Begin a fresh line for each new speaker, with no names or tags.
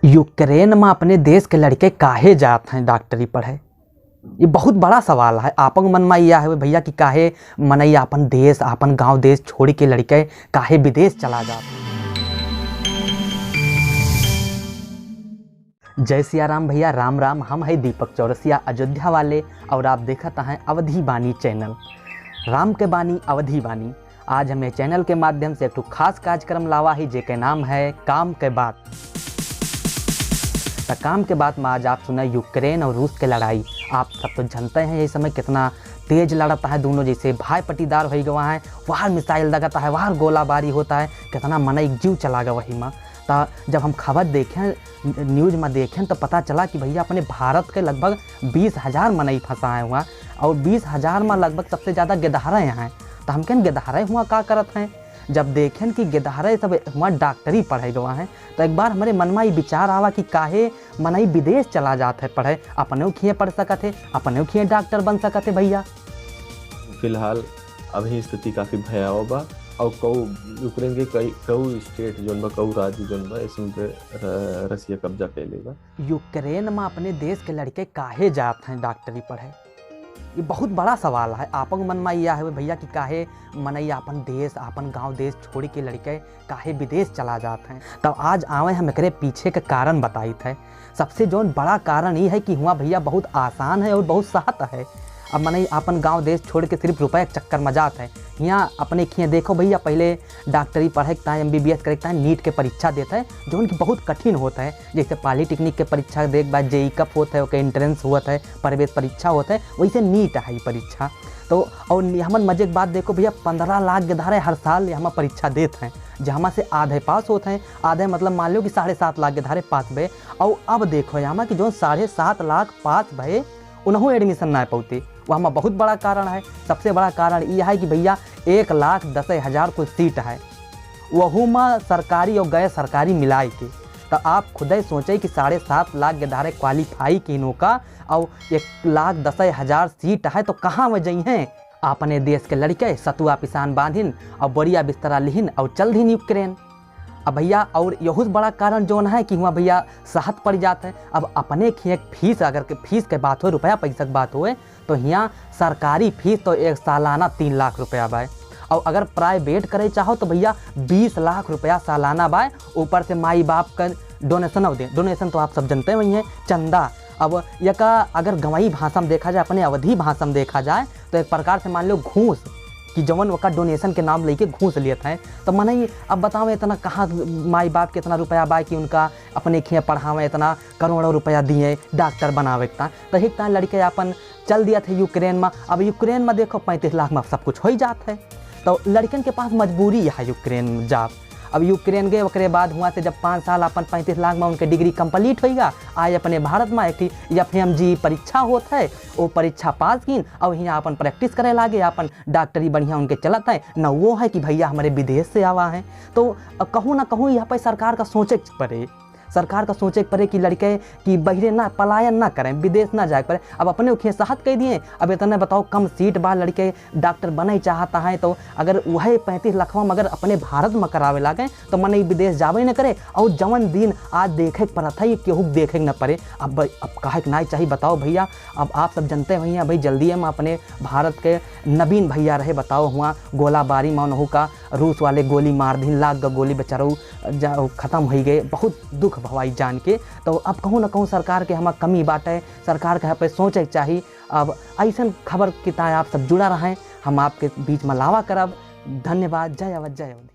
Ukraine में अपने देश के लड़के काहे जात हैं डॉक्टरी पढ़े। ये बहुत बड़ा सवाल है। आपन मन में यह है भैया कि काहे मनई अपन देश अपन गांव देश छोड़ के लड़के काहे विदेश चला जाते। जय सिया राम भैया, राम राम। हम है दीपक चौरसिया अयोध्या वाले और आप देखते हैं अवधी बानी चैनल। राम के बानी अवधी बानी। आज हमें चैनल के माध्यम से एक खास कार्यक्रम लावा है जेके नाम है काम के बात। तो काम के बाद में आज आप सुना यूक्रेन और रूस के लड़ाई। आप सब तो जानते हैं ये समय कितना तेज लड़ता है दोनों, जैसे भाई पटीदार हो गवा है। वहाँ मिसाइल लगता है, वहाँ गोलाबारी होता है, कितना मन एक जीव चला गया वही में। तो जब हम खबर देखें न्यूज़ में देखें तो पता चला कि भैया अपने भारत के लगभग 20,000 मनई फंसाए हुआ और 20,000 में लगभग सबसे ज़्यादा गिधारे हैं। तो हम कहें गिधारे हुआ का करत हैं। जब देखें कि गिधारे सब वहाँ डॉक्टरी पढ़े गवा हैं तो एक बार हमारे मन में ये विचार आवा कि काहे मनई विदेश चला जाते पढ़े। अपने खिए पढ़ सकते, अपने खिए डॉक्टर बन सकते भैया।
फिलहाल अभी स्थिति काफ़ी भयावह बा और यूक्रेन के कई स्टेट जोन बा, कई राज्य जोन बा, इसमें रसिया कब्जा कैले बा।
यूक्रेन में अपने देश के लड़के काहे जाते हैं डॉक्टरी पढ़े। ये बहुत बड़ा सवाल है। आपन मन में यह है भैया कि काहे मनई अपन देश अपन गांव देश छोड़ के लड़के काहे विदेश चला जाते हैं। तो आज आवे हम एकरे पीछे के कारण बताई थे। सबसे जो बड़ा कारण ये है कि हुआ भैया बहुत आसान है और बहुत सहत है। अब मनई अपन गांव देश छोड़ के सिर्फ रुपये के चक्कर में जाते हैं। यहाँ अपने खिए देखो भैया, पहले डॉक्टरी पढ़े के MBBS करे के नीट के परीक्षा देता है जो उनकी बहुत कठिन होता है। जैसे पॉलिटेक्निक के परीक्षा देख बाद JEE कप होता है, ओके एंट्रेंस होता है, प्रवेश परीक्षा होता है, वैसे नीट है परीक्षा। तो और हमन मजे की बात देखो भैया, 15 लाख गिधारे हर साल यहाँ परीक्षा देते हैं, जहाँ से आधे पास होते हैं। आधे मतलब मान लो कि 7.5 लाख गिधारे पास भे। और अब देखो यहाँ कि जो 7.5 लाख पास भे उन्हों एडमिशन ना पाते, वहाँ में बहुत बड़ा कारण है। सबसे बड़ा कारण यह है कि भैया 1,10,000 कुल सीट है, वहू में सरकारी और गैर सरकारी मिलाए के। तो आप खुद ही सोचे कि 7.5 लाख गिधारे क्वालिफाई किनों का और 1,10,000 सीट है, तो कहाँ में जाइ हैं अपने देश के लड़के सतुआ पिसान बांधिन और बढ़िया बिस्तरा लिहिन और चल दिन यूक्रेन। अब भैया और यही बड़ा कारण जो है कि हुआ भैया सहत पड़ जाता है। अब अपने खिए फीस, अगर फीस के बात हो, रुपया पैसा की बात हो, तो यहाँ सरकारी फीस तो एक सालाना 3 लाख रुपया बाय। और अगर प्राइवेट करे चाहो तो भैया 20 लाख रुपया सालाना बाय। ऊपर से माई बाप का डोनेशन दे। डोनेशन तो आप सब जानते हैं वही है, चंदा। अब यह का अगर गंवाई भाषा में देखा जाए, अपने अवधि भाषा में देखा जाए तो एक प्रकार से मान लो घूस कि जवन वका डोनेशन के नाम लेके घूस लेते हैं। तो मनई अब बताओ इतना कहाँ माई बाप के इतना रुपया बाय कि उनका अपने खिए पढ़ावे, इतना करोड़ों रुपया दिए डॉक्टर बनावे का। तो एक लड़के अपन चल दिया थे यूक्रेन में। अब यूक्रेन में देखो 35 लाख में सब कुछ हो ही जाता है। तो लड़कन के पास मजबूरी है यूक्रेन में जा। अब यूक्रेन गए, उसके बाद हुआ से जब 5 साल अपन 35 लाख में उनके डिग्री कंप्लीट होगा। आज अपने भारत में एक FMG परीक्षा होता है, वो परीक्षा पास की और यहाँ अपन प्रैक्टिस करे लागे, अपन डॉक्टरी बढ़िया उनके चलता है न। वो है कि भैया हमारे विदेश से आवा है। तो कहूँ ना कहूँ यहाँ पर सरकार का सोचे पड़े, सरकार का सोचे पड़े कि लड़के कि बहरे ना पलायन ना करें, विदेश ना जाए पड़े। अब अपने उखे साहत कह दिए। अब इतना बताओ कम सीट बा, लड़के डॉक्टर बने चाहता है, तो अगर वह 35 लाख में अगर अपने भारत में करावे लागे तो मन विदेश जावे न करे। और जवन दिन आज देखे पड़ता है केहू देखे न पड़े। अब कहे ना चाहिए बताओ भैया। अब आप सब जानते भैया भाई जल्दी में अपने भारत के नवीन भैया रहे, बताओ हुआ गोलाबारी में उन्हों का रूस वाले गोली मार दी, लाख गोली बेचारो ख़त्म हो गए। बहुत दुख भवाई जान के। तो अब कहूँ ना कहूँ सरकार के हमारा कमी बाटे, सरकार के यहाँ पे सोचे चाहिए। अब ऐसा खबर किताब आप सब जुड़ा रहें, हम आपके बीच में लावा करब। धन्यवाद। जय अवध जय अवध।